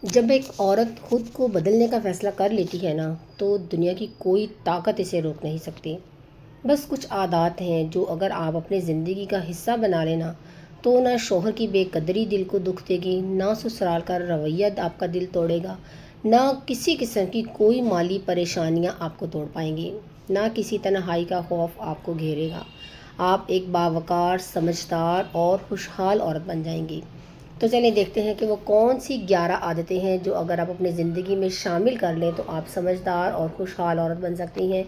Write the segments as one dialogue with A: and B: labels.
A: جب ایک عورت خود کو بدلنے کا فیصلہ کر لیتی ہے نا تو دنیا کی کوئی طاقت اسے روک نہیں سکتی۔ بس کچھ عادات ہیں جو اگر آپ اپنی زندگی کا حصہ بنا لینا تو نہ شوہر کی بے قدری دل کو دکھ دے گی، نہ سسرال کا رویہ آپ کا دل توڑے گا، نہ کسی قسم کی کوئی مالی پریشانیاں آپ کو توڑ پائیں گی، نہ کسی تنہائی کا خوف آپ کو گھیرے گا۔ آپ ایک باوقار، سمجھدار اور خوشحال عورت بن جائیں گی۔ تو چلیں دیکھتے ہیں کہ وہ کون سی 11 عادتیں ہیں جو اگر آپ اپنی زندگی میں شامل کر لیں تو آپ سمجھدار اور خوشحال عورت بن سکتی ہیں۔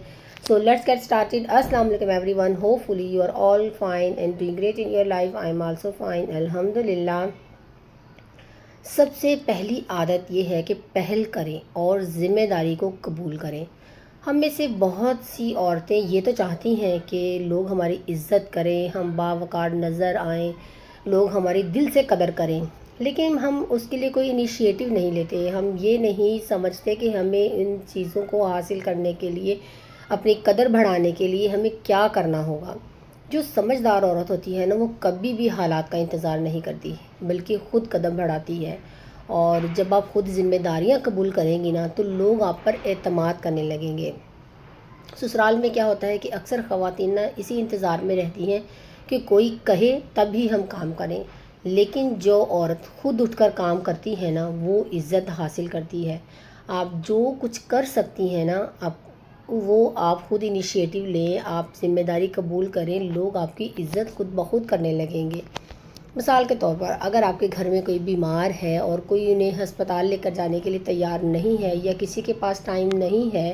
A: So let's get started. السلام علیکم everyone, hopefully you are all fine and doing great in your life. I am also fine الحمد للہ۔ سب سے پہلی عادت یہ ہے کہ پہل کریں اور ذمہ داری کو قبول کریں۔ ہم میں سے بہت سی عورتیں یہ تو چاہتی ہیں کہ لوگ ہماری عزت کریں، ہم باوقار نظر آئیں، لوگ ہماری دل سے قدر کریں، لیکن ہم اس کے لیے کوئی انیشیٹو نہیں لیتے۔ ہم یہ نہیں سمجھتے کہ ہمیں ان چیزوں کو حاصل کرنے کے لیے، اپنی قدر بڑھانے کے لیے ہمیں کیا کرنا ہوگا۔ جو سمجھدار عورت ہوتی ہے نا وہ کبھی بھی حالات کا انتظار نہیں کرتی بلکہ خود قدم بڑھاتی ہے، اور جب آپ خود ذمہ داریاں قبول کریں گی نا تو لوگ آپ پر اعتماد کرنے لگیں گے۔ سسرال میں کیا ہوتا ہے کہ اکثر خواتین نا اسی انتظار میں رہتی ہیں کہ کوئی کہے تب ہی ہم کام کریں، لیکن جو عورت خود اٹھ کر کام کرتی ہے نا وہ عزت حاصل کرتی ہے۔ آپ جو کچھ کر سکتی ہیں نا آپ خود انیشیٹو لیں، آپ ذمہ داری قبول کریں، لوگ آپ کی عزت خود بخود کرنے لگیں گے۔ مثال کے طور پر اگر آپ کے گھر میں کوئی بیمار ہے اور کوئی انہیں ہسپتال لے کر جانے کے لیے تیار نہیں ہے یا کسی کے پاس ٹائم نہیں ہے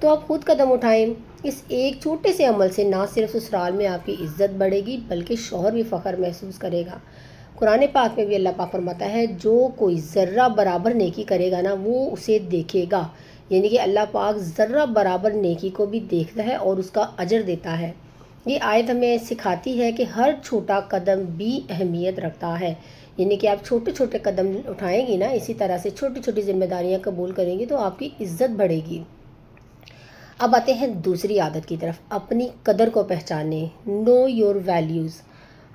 A: تو آپ خود قدم اٹھائیں۔ اس ایک چھوٹے سے عمل سے نہ صرف سسرال میں آپ کی عزت بڑھے گی بلکہ شوہر بھی فخر محسوس کرے گا۔ قرآن پاک میں بھی اللہ پاک فرماتا ہے جو کوئی ذرہ برابر نیکی کرے گا نا وہ اسے دیکھے گا، یعنی کہ اللہ پاک ذرہ برابر نیکی کو بھی دیکھتا ہے اور اس کا اجر دیتا ہے۔ یہ آیت ہمیں سکھاتی ہے کہ ہر چھوٹا قدم بھی اہمیت رکھتا ہے، یعنی کہ آپ چھوٹے چھوٹے قدم اٹھائیں گی نا، اسی طرح سے چھوٹی چھوٹی ذمہ داریاں قبول کریں گی تو آپ کی عزت بڑھے گی۔ اب آتے ہیں دوسری عادت کی طرف، اپنی قدر کو پہچانے، نو یور ویلیوز۔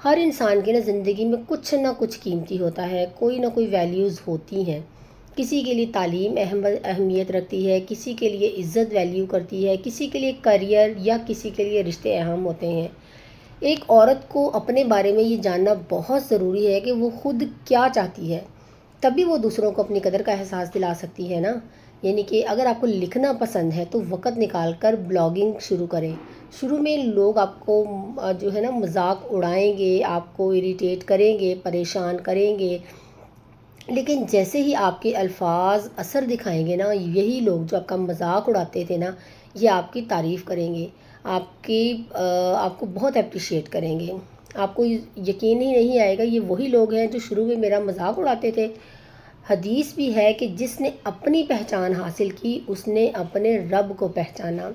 A: ہر انسان کی نا زندگی میں کچھ نہ کچھ قیمتی ہوتا ہے، کوئی نہ کوئی ویلیوز ہوتی ہیں۔ کسی کے لیے تعلیم اہمیت رکھتی ہے، کسی کے لیے عزت ویلیو کرتی ہے، کسی کے لیے کریئر یا کسی کے لیے رشتے اہم ہوتے ہیں۔ ایک عورت کو اپنے بارے میں یہ جاننا بہت ضروری ہے کہ وہ خود کیا چاہتی ہے، تبھی وہ دوسروں کو اپنی قدر کا احساس دلا سکتی ہے نا۔ یعنی کہ اگر آپ کو لکھنا پسند ہے تو وقت نکال کر بلاگنگ شروع کریں۔ شروع میں لوگ آپ کو جو ہے نا مذاق اڑائیں گے، آپ کو اریٹیٹ کریں گے، پریشان کریں گے، لیکن جیسے ہی آپ کے الفاظ اثر دکھائیں گے نا یہی لوگ جو آپ کا مذاق اڑاتے تھے نا یہ آپ کی تعریف کریں گے، آپ کو بہت اپریشیٹ کریں گے۔ آپ کو یقین ہی نہیں آئے گا یہ وہی لوگ ہیں جو شروع میں میرا مذاق اڑاتے تھے۔ حدیث بھی ہے کہ جس نے اپنی پہچان حاصل کی اس نے اپنے رب کو پہچانا۔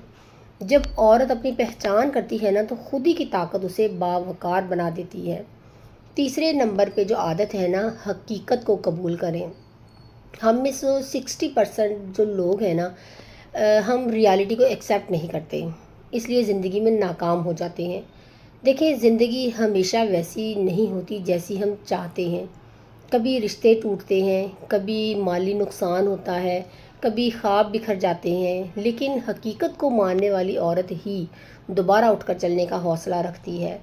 A: جب عورت اپنی پہچان کرتی ہے نا تو خود ہی کی طاقت اسے باوقار بنا دیتی ہے۔ تیسرے نمبر پہ جو عادت ہے نا، حقیقت کو قبول کریں۔ ہم میں سے 60% جو لوگ ہیں نا ہم ریالٹی کو ایکسیپٹ نہیں کرتے، اس لیے زندگی میں ناکام ہو جاتے ہیں۔ دیکھیں زندگی ہمیشہ ویسی نہیں ہوتی جیسی ہم چاہتے ہیں، کبھی رشتے ٹوٹتے ہیں، کبھی مالی نقصان ہوتا ہے، کبھی خواب بکھر جاتے ہیں، لیکن حقیقت کو ماننے والی عورت ہی دوبارہ اٹھ کر چلنے کا حوصلہ رکھتی ہے۔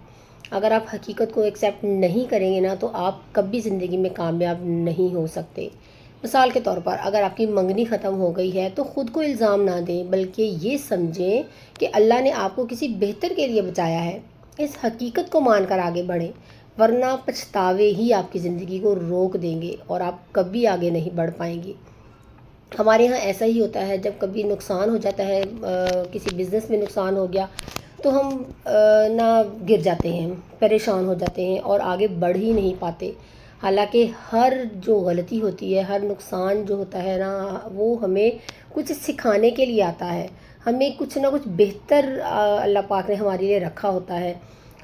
A: اگر آپ حقیقت کو ایکسیپٹ نہیں کریں گے نا تو آپ کبھی زندگی میں کامیاب نہیں ہو سکتے۔ مثال کے طور پر اگر آپ کی منگنی ختم ہو گئی ہے تو خود کو الزام نہ دیں بلکہ یہ سمجھیں کہ اللہ نے آپ کو کسی بہتر کے لیے بچایا ہے۔ اس حقیقت کو مان کر آگے بڑھیں، ورنہ پچھتاوے ہی آپ کی زندگی کو روک دیں گے اور آپ کبھی آگے نہیں بڑھ پائیں گی۔ ہمارے ہاں ایسا ہی ہوتا ہے، جب کبھی نقصان ہو جاتا ہے، کسی بزنس میں نقصان ہو گیا تو ہم نہ گر جاتے ہیں، پریشان ہو جاتے ہیں اور آگے بڑھ ہی نہیں پاتے۔ حالانکہ ہر جو غلطی ہوتی ہے، ہر نقصان جو ہوتا ہے نا وہ ہمیں کچھ سکھانے کے لیے آتا ہے، ہمیں کچھ نہ کچھ بہتر اللہ پاک نے ہمارے لیے رکھا ہوتا ہے۔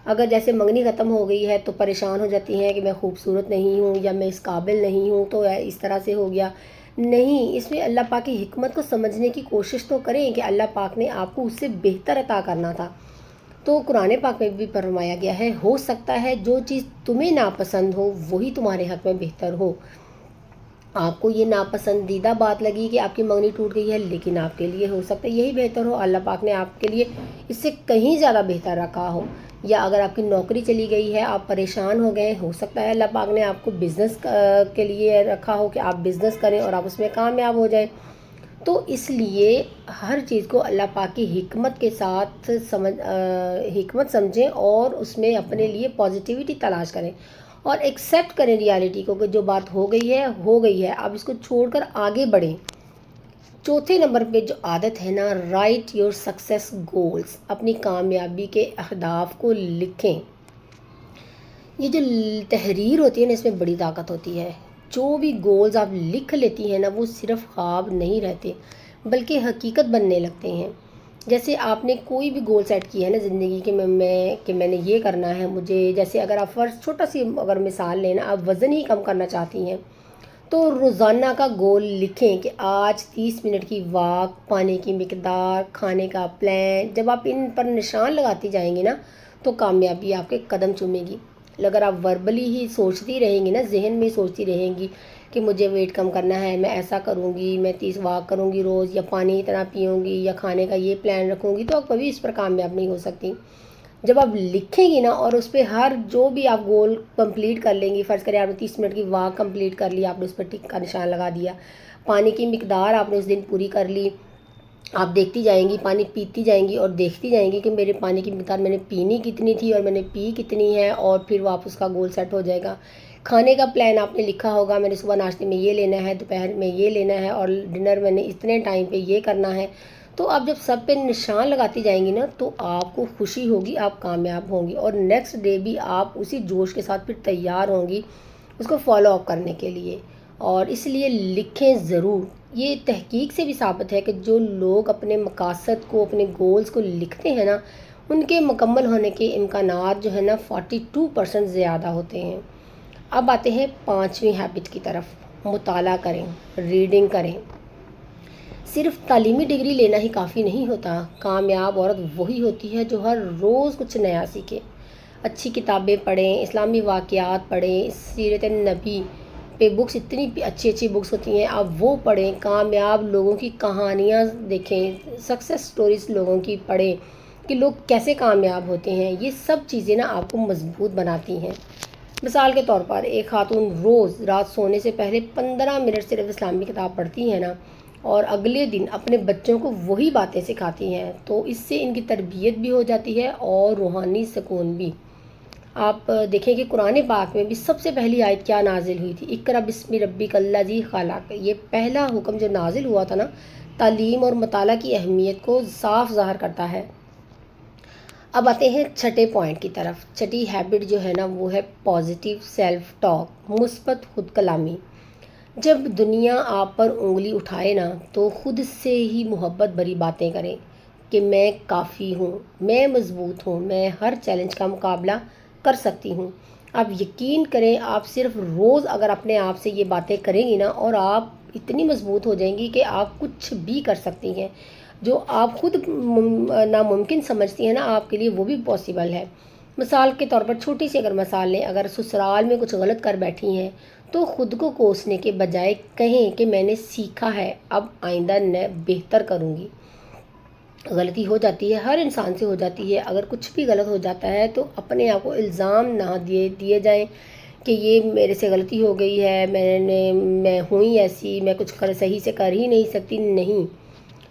A: اگر جیسے منگنی ختم ہو گئی ہے تو پریشان ہو جاتی ہیں کہ میں خوبصورت نہیں ہوں یا میں اس قابل نہیں ہوں تو اس طرح سے ہو گیا، نہیں، اس میں اللہ پاک کی حکمت کو سمجھنے کی کوشش تو کریں کہ اللہ پاک نے آپ کو اس سے بہتر عطا کرنا تھا۔ تو قرآن پاک میں بھی فرمایا گیا ہے، ہو سکتا ہے جو چیز تمہیں ناپسند ہو وہی تمہارے حق میں بہتر ہو۔ آپ کو یہ ناپسندیدہ بات لگی کہ آپ کی منگنی ٹوٹ گئی ہے، لیکن آپ کے لیے ہو سکتا ہے یہی بہتر ہو، اللہ پاک نے آپ کے لیے اس سے کہیں زیادہ بہتر رکھا ہو۔ یا اگر آپ کی نوکری چلی گئی ہے، آپ پریشان ہو گئے، ہو سکتا ہے اللہ پاک نے آپ کو بزنس کے لیے رکھا ہو کہ آپ بزنس کریں اور آپ اس میں کامیاب ہو جائیں۔ تو اس لیے ہر چیز کو اللہ پاک کی حکمت کے ساتھ حکمت سمجھیں اور اس میں اپنے لیے پازیٹیوٹی تلاش کریں اور ایکسیپٹ کریں ریالٹی کو کہ جو بات ہو گئی ہے ہو گئی ہے، اب اس کو چھوڑ کر آگے بڑھیں۔ چوتھے نمبر پہ جو عادت ہے نا، رائٹ یور سکسیس گولز، اپنی کامیابی کے اہداف کو لکھیں۔ یہ جو تحریر ہوتی ہے نا، اس میں بڑی طاقت ہوتی ہے۔ جو بھی گولز آپ لکھ لیتی ہیں نا، وہ صرف خواب نہیں رہتے بلکہ حقیقت بننے لگتے ہیں۔ جیسے آپ نے کوئی بھی گول سیٹ کیا ہے نا زندگی کے میں نے یہ کرنا ہے مجھے، جیسے اگر آپ فرض چھوٹا سی اگر مثال لیں نا، آپ وزن ہی کم کرنا چاہتی ہیں تو روزانہ کا گول لکھیں کہ آج 30 منٹ کی واک، پانی کی مقدار، کھانے کا پلان۔ جب آپ ان پر نشان لگاتی جائیں گی نا تو کامیابی آپ کے قدم چومے گی۔ اگر آپ وربلی ہی سوچتی رہیں گی نا، ذہن میں سوچتی رہیں گی کہ مجھے ویٹ کم کرنا ہے، میں ایسا کروں گی، میں 30 واک کروں گی روز، یا پانی اتنا پیوں گی، یا کھانے کا یہ پلان رکھوں گی، تو آپ کبھی اس پر کامیاب نہیں ہو سکتی۔ جب آپ لکھیں گی نا اور اس پہ ہر جو بھی آپ گول کمپلیٹ کر لیں گی، فرض کریں آپ نے 30 منٹ کی واک کمپلیٹ کر لی، آپ نے اس پر ٹک کا نشان لگا دیا، پانی کی مقدار آپ نے اس دن پوری کر لی، آپ دیکھتی جائیں گی، پانی پیتی جائیں گی اور دیکھتی جائیں گی کہ میرے پانی کی مقدار میں نے پینی کتنی تھی اور میں نے پی کتنی ہے، اور پھر واپس کا گول سیٹ ہو جائے گا۔ کھانے کا پلان آپ نے لکھا ہوگا، میں نے صبح ناشتے میں یہ لینا ہے، دوپہر میں یہ لینا ہے، اور ڈنر میں نے اتنے ٹائم پہ یہ کرنا ہے۔ تو آپ جب سب پہ نشان لگاتی جائیں گی نا تو آپ کو خوشی ہوگی، آپ کامیاب ہوں گی، اور نیکسٹ ڈے بھی آپ اسی جوش کے ساتھ پھر تیار ہوں گی اس کو فالو اپ کرنے کے لیے۔ اور اس لیے لکھیں ضرور۔ یہ تحقیق سے بھی ثابت ہے کہ جو لوگ اپنے مقاصد کو، اپنے گولز کو لکھتے ہیں نا، ان کے مکمل ہونے کے امکانات جو ہے نا 42% زیادہ ہوتے ہیں۔ اب آتے ہیں 5ویں ہیبٹ کی طرف، مطالعہ کریں، ریڈنگ کریں۔ صرف تعلیمی ڈگری لینا ہی کافی نہیں ہوتا، کامیاب عورت وہی ہوتی ہے جو ہر روز کچھ نیا سیکھے۔ اچھی کتابیں پڑھیں، اسلامی واقعات پڑھیں، سیرت نبی پہ بکس، اتنی اچھی اچھی بکس ہوتی ہیں، آپ وہ پڑھیں، کامیاب لوگوں کی کہانیاں دیکھیں، سکسیس سٹوریز لوگوں کی پڑھیں کہ لوگ کیسے کامیاب ہوتے ہیں۔ یہ سب چیزیں نا آپ کو مضبوط بناتی ہیں۔ مثال کے طور پر ایک خاتون روز رات سونے سے پہلے 15 منٹ صرف اسلامی کتاب پڑھتی ہیں نا، اور اگلے دن اپنے بچوں کو وہی باتیں سکھاتی ہیں، تو اس سے ان کی تربیت بھی ہو جاتی ہے اور روحانی سکون بھی۔ آپ دیکھیں کہ قرآن پاک میں بھی سب سے پہلی آیت کیا نازل ہوئی تھی؟ اقرأ بسم ربک الذی خلق۔ یہ پہلا حکم جو نازل ہوا تھا نا، تعلیم اور مطالعہ کی اہمیت کو صاف ظاہر کرتا ہے۔ اب آتے ہیں چھٹے پوائنٹ کی طرف۔ چھٹی ہیبٹ جو ہے نا وہ ہے پازیٹیو سیلف ٹاک، مثبت خود کلامی۔ جب دنیا آپ پر انگلی اٹھائے نا تو خود سے ہی محبت بھری باتیں کریں کہ میں کافی ہوں، میں مضبوط ہوں، میں ہر چیلنج کا مقابلہ کر سکتی ہوں۔ آپ یقین کریں، آپ صرف روز اگر اپنے آپ سے یہ باتیں کریں گی نا، اور آپ اتنی مضبوط ہو جائیں گی کہ آپ کچھ بھی کر سکتی ہیں۔ جو آپ خود ناممکن سمجھتی ہیں نا، آپ کے لیے وہ بھی پاسبل ہے۔ مثال کے طور پر چھوٹی سی اگر مثال لیں، اگر سسرال میں کچھ غلط کر بیٹھی ہیں تو خود کو کوسنے کے بجائے کہیں کہ میں نے سیکھا ہے، اب آئندہ بہتر کروں گی۔ غلطی ہو جاتی ہے، ہر انسان سے ہو جاتی ہے، اگر کچھ بھی غلط ہو جاتا ہے تو اپنے آپ کو الزام نہ دیے جائیں کہ یہ میرے سے غلطی ہو گئی ہے، میں ہوں ہی ایسی، میں کچھ صحیح سے کر ہی نہیں سکتی۔ نہیں،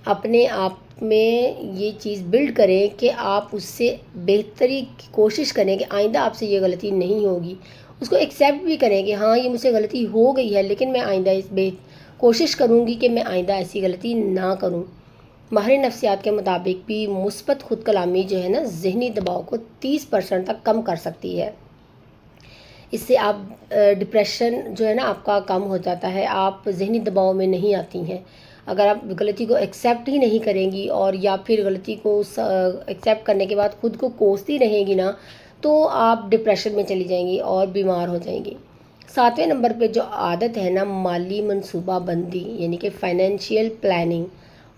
A: اپنے آپ میں یہ چیز بلڈ کریں کہ آپ اس سے بہتری کی کوشش کریں کہ آئندہ آپ سے یہ غلطی نہیں ہوگی۔ اس کو ایکسیپٹ بھی کریں کہ ہاں یہ مجھ سے غلطی ہو گئی ہے، لیکن میں آئندہ کوشش کروں گی کہ میں آئندہ ایسی غلطی نہ کروں۔ ماہر نفسیات کے مطابق بھی مثبت خود کلامی جو ہے نا ذہنی دباؤ کو 30% تک کم کر سکتی ہے۔ اس سے آپ ڈپریشن جو ہے نا آپ کا کم ہو جاتا ہے، آپ ذہنی دباؤ میں نہیں آتی ہیں۔ اگر آپ غلطی کو ایکسیپٹ ہی نہیں کریں گی اور یا پھر غلطی کو ایکسیپٹ کرنے کے بعد خود کو کوستی رہیں گی نا، تو آپ ڈپریشن میں چلی جائیں گی اور بیمار ہو جائیں گی۔ 7ویں نمبر پہ جو عادت ہے نا، مالی منصوبہ بندی، یعنی کہ فائنینشیل پلاننگ۔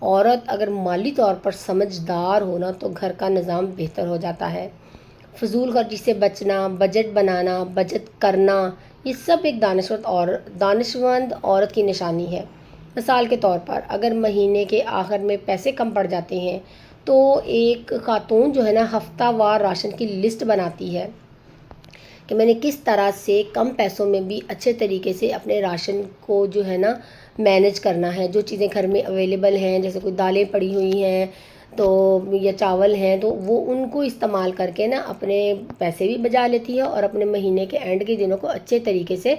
A: عورت اگر مالی طور پر سمجھدار ہو نا تو گھر کا نظام بہتر ہو جاتا ہے۔ فضول خرچی سے بچنا، بجٹ بنانا، بچت کرنا، یہ سب ایک دانشمند عورت کی نشانی ہے۔ مثال کے طور پر اگر مہینے کے آخر میں پیسے کم پڑ جاتے ہیں تو ایک خاتون جو ہے نا ہفتہ وار راشن کی لسٹ بناتی ہے کہ میں نے کس طرح سے کم پیسوں میں بھی اچھے طریقے سے اپنے راشن کو جو ہے نا مینج کرنا ہے۔ جو چیزیں گھر میں اویلیبل ہیں، جیسے کوئی دالیں پڑی ہوئی ہیں تو یا چاول ہیں، تو وہ ان کو استعمال کر کے نا اپنے پیسے بھی بچا لیتی ہے اور اپنے مہینے کے اینڈ کے دنوں کو اچھے طریقے سے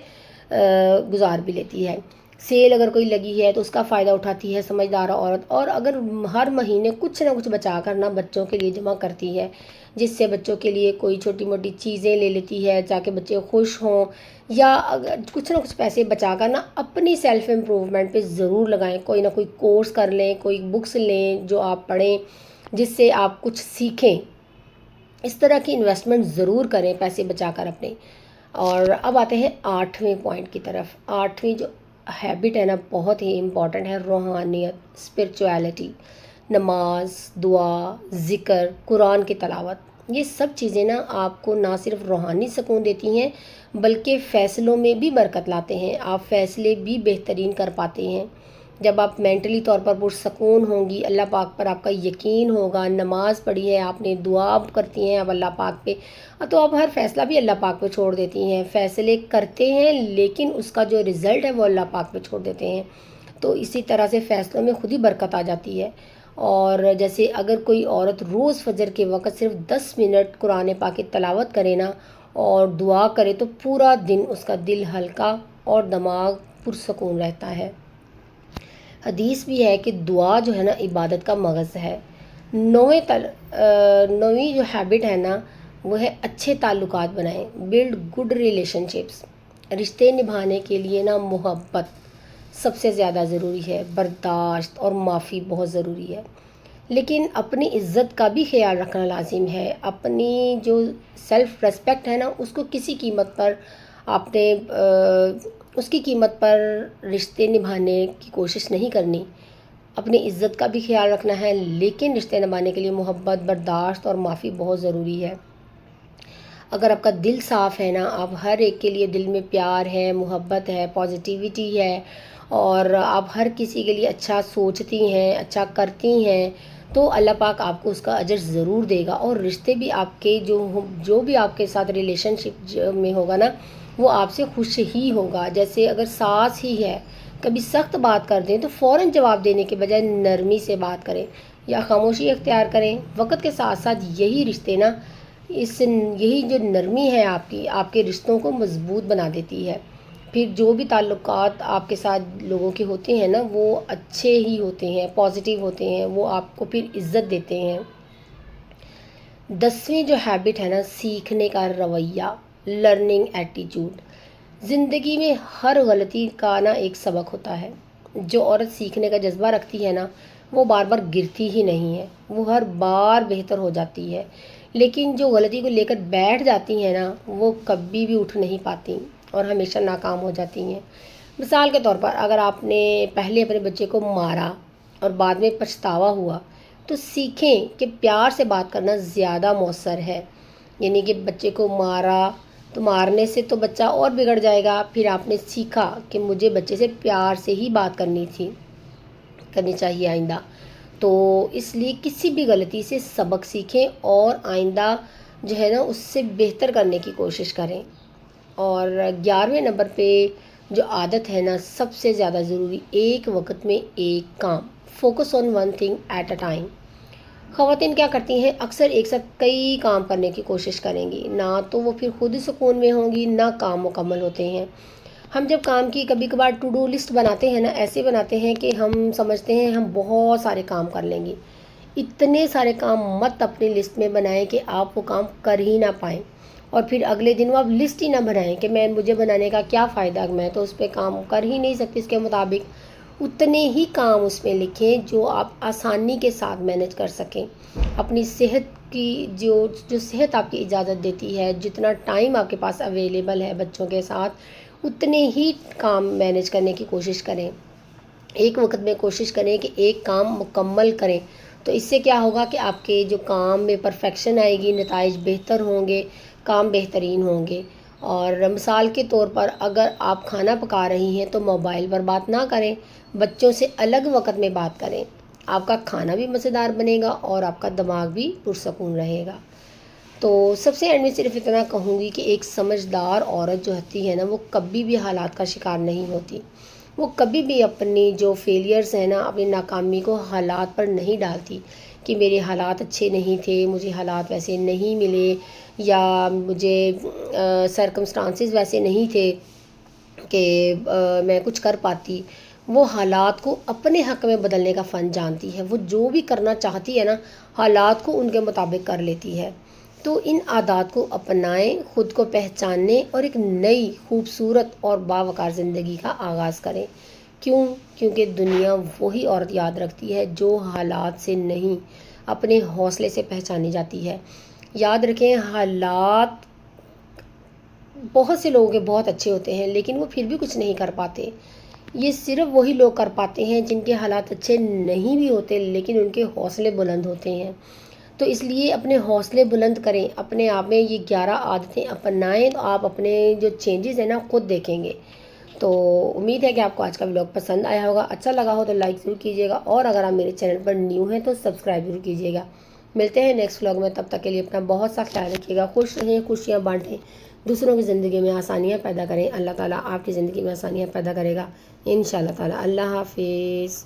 A: گزار بھی لیتی ہے۔ سیل اگر کوئی لگی ہے تو اس کا فائدہ اٹھاتی ہے سمجھدار عورت، اور اگر ہر مہینے کچھ نہ کچھ بچا کر نا بچوں کے لیے جمع کرتی ہے، جس سے بچوں کے لیے کوئی چھوٹی موٹی چیزیں لے لیتی ہے تاکہ بچے خوش ہوں، یا اگر کچھ نہ کچھ پیسے بچا کر نا اپنی سیلف امپروومنٹ پہ ضرور لگائیں، کوئی نہ کوئی کورس کر لیں، کوئی بکس لیں جو آپ پڑھیں جس سے آپ کچھ سیکھیں۔ اس طرح کی انویسٹمنٹ ضرور کریں پیسے بچا کر اپنے۔ اور اب آتے ہیں 8ویں پوائنٹ کی طرف۔ 8ویں جو ہیبٹ ہے نا بہت ہی امپورٹنٹ ہے، روحانیت، اسپرچویلٹی، نماز، دعا، ذکر، قرآن کی تلاوت۔ یہ سب چیزیں نا آپ کو نہ صرف روحانی سکون دیتی ہیں بلکہ فیصلوں میں بھی برکت لاتے ہیں، آپ فیصلے بھی بہترین کر پاتے ہیں۔ جب آپ مینٹلی طور پر پرسکون ہوں گی، اللہ پاک پر آپ کا یقین ہوگا، نماز پڑھی ہے آپ نے، دعا کرتی ہیں اب اللہ پاک پہ، تو آپ ہر فیصلہ بھی اللہ پاک پہ چھوڑ دیتی ہیں، فیصلے کرتے ہیں لیکن اس کا جو رزلٹ ہے وہ اللہ پاک پہ چھوڑ دیتے ہیں، تو اسی طرح سے فیصلوں میں خود ہی برکت آ جاتی ہے۔ اور جیسے اگر کوئی عورت روز فجر کے وقت صرف 10 منٹ قرآن پاک کی تلاوت کرے نا اور دعا کرے تو پورا دن اس کا دل ہلکا اور دماغ پرسکون رہتا ہے۔ حدیث بھی ہے کہ دعا جو ہے نا عبادت کا مغز ہے۔ 9ویں جو ہیبٹ ہے نا وہ ہے اچھے تعلقات بنائیں، بلڈ گڈ ریلیشن شپس۔ رشتے نبھانے کے لیے نا محبت سب سے زیادہ ضروری ہے، برداشت اور معافی بہت ضروری ہے، لیکن اپنی عزت کا بھی خیال رکھنا لازم ہے۔ اپنی جو سیلف ریسپیکٹ ہے نا اس کو کسی قیمت پر آپ نے اس کی قیمت پر رشتے نبھانے کی کوشش نہیں کرنی۔ اپنی عزت کا بھی خیال رکھنا ہے، لیکن رشتے نبھانے کے لیے محبت، برداشت اور معافی بہت ضروری ہے۔ اگر آپ کا دل صاف ہے نا، آپ ہر ایک کے لیے دل میں پیار ہے، محبت ہے، پازیٹیوٹی ہے، اور آپ ہر کسی کے لیے اچھا سوچتی ہیں، اچھا کرتی ہیں، تو اللہ پاک آپ کو اس کا اجر ضرور دے گا، اور رشتے بھی آپ کے جو بھی آپ کے ساتھ ریلیشن شپ میں ہوگا نا وہ آپ سے خوش ہی ہوگا۔ جیسے اگر ساس ہی ہے، کبھی سخت بات کر دیں تو فوراً جواب دینے کے بجائے نرمی سے بات کریں یا خاموشی اختیار کریں۔ وقت کے ساتھ ساتھ یہی رشتے نا یہی جو نرمی ہے آپ کے رشتوں کو مضبوط بنا دیتی ہے۔ پھر جو بھی تعلقات آپ کے ساتھ لوگوں کے ہوتے ہیں نا وہ اچھے ہی ہوتے ہیں، پازیٹیو ہوتے ہیں، وہ آپ کو پھر عزت دیتے ہیں۔ 10ویں جو ہیبٹ ہے نا سیکھنے کا رویہ، لرننگ ایٹیٹیوڈ۔ زندگی میں ہر غلطی کا نا ایک سبق ہوتا ہے۔ جو عورت سیکھنے کا جذبہ رکھتی ہے نا وہ بار بار گرتی ہی نہیں ہے، وہ ہر بار بہتر ہو جاتی ہے، لیکن جو غلطی کو لے کر بیٹھ جاتی ہیں نا وہ کبھی بھی اٹھ نہیں پاتی اور ہمیشہ ناکام ہو جاتی ہیں۔ مثال کے طور پر اگر آپ نے پہلے اپنے بچے کو مارا اور بعد میں پچھتاوا ہوا تو سیکھیں کہ پیار سے بات کرنا زیادہ مؤثر ہے، یعنی کہ بچے کو مارا تو مارنے سے تو بچہ اور بگڑ جائے گا، پھر آپ نے سیکھا کہ مجھے بچے سے پیار سے ہی بات کرنی چاہیے آئندہ، تو اس لیے کسی بھی غلطی سے سبق سیکھیں اور آئندہ جو ہے نا اس سے بہتر کرنے کی کوشش کریں۔ اور 11ویں نمبر پہ جو عادت ہے نا سب سے زیادہ ضروری، ایک وقت میں ایک کام، focus on one thing at a time. خواتین کیا کرتی ہیں، اکثر ایک ساتھ کئی کام کرنے کی کوشش کریں گی، نہ تو وہ پھر خود سکون میں ہوں گی نہ کام مکمل ہوتے ہیں۔ ہم جب کام کی کبھی کبھار ٹو ڈو لسٹ بناتے ہیں نا ایسے بناتے ہیں کہ ہم سمجھتے ہیں ہم بہت سارے کام کر لیں گے۔ اتنے سارے کام مت اپنی لسٹ میں بنائیں کہ آپ وہ کام کر ہی نہ پائیں، اور پھر اگلے دن وہ آپ لسٹ ہی نہ بنائیں کہ مجھے بنانے کا کیا فائدہ، میں تو اس پہ کام کر ہی نہیں سکتی اس کے مطابق۔ اتنے ہی کام اس میں لکھیں جو آپ آسانی کے ساتھ مینج کر سکیں، اپنی صحت کی جو صحت آپ کی اجازت دیتی ہے، جتنا ٹائم آپ کے پاس اویلیبل ہے بچوں کے ساتھ اتنے ہی کام مینج کرنے کی کوشش کریں۔ ایک وقت میں کوشش کریں کہ ایک کام مکمل کریں، تو اس سے کیا ہوگا کہ آپ کے جو کام میں پرفیکشن آئے گی، نتائج بہتر ہوں گے، کام بہترین ہوں گے۔ اور مثال کے طور پر اگر آپ کھانا پکا رہی ہیں تو موبائل پر بات نہ کریں، بچوں سے الگ وقت میں بات کریں، آپ کا کھانا بھی مزیدار بنے گا اور آپ کا دماغ بھی پرسکون رہے گا۔ تو سب سے اینڈ میں صرف اتنا کہوں گی کہ ایک سمجھدار عورت جو ہوتی ہے نا، وہ کبھی بھی حالات کا شکار نہیں ہوتی، وہ کبھی بھی اپنی جو فیلیئرز ہیں نا، اپنی ناکامی کو حالات پر نہیں ڈالتی کہ میرے حالات اچھے نہیں تھے، مجھے حالات ویسے نہیں ملے، یا مجھے سرکمسٹانسز ویسے نہیں تھے کہ میں کچھ کر پاتی۔ وہ حالات کو اپنے حق میں بدلنے کا فن جانتی ہے، وہ جو بھی کرنا چاہتی ہے نا، حالات کو ان کے مطابق کر لیتی ہے۔ تو ان عادات کو اپنائیں، خود کو پہچاننے اور ایک نئی خوبصورت اور باوقار زندگی کا آغاز کریں۔ کیونکہ دنیا وہی عورت یاد رکھتی ہے جو حالات سے نہیں، اپنے حوصلے سے پہچانی جاتی ہے۔ یاد رکھیں، حالات بہت سے لوگوں کے بہت اچھے ہوتے ہیں لیکن وہ پھر بھی کچھ نہیں کر پاتے۔ یہ صرف وہی لوگ کر پاتے ہیں جن کے حالات اچھے نہیں بھی ہوتے لیکن ان کے حوصلے بلند ہوتے ہیں۔ تو اس لیے اپنے حوصلے بلند کریں، اپنے آپ میں یہ 11 عادتیں اپنائیں تو آپ اپنے جو چینجز ہیں نا خود دیکھیں گے۔ تو امید ہے کہ آپ کو آج کا ولاگ پسند آیا ہوگا، اچھا لگا ہو تو لائک ضرور کیجیے گا، اور اگر آپ میرے چینل پر نیو ہیں تو سبسکرائب ضرور کیجیے گا۔ ملتے ہیں نیکسٹ ولاگ میں، تب تک کے لیے اپنا بہت سا خیال رکھیے گا، خوش رہیں، خوشیاں بانٹیں، دوسروں کی زندگی میں آسانیاں پیدا کریں۔ اللہ تعالیٰ آپ کی زندگی میں آسانیاں پیدا کرے گا انشاءاللہ تعالیٰ۔ اللہ حافظ۔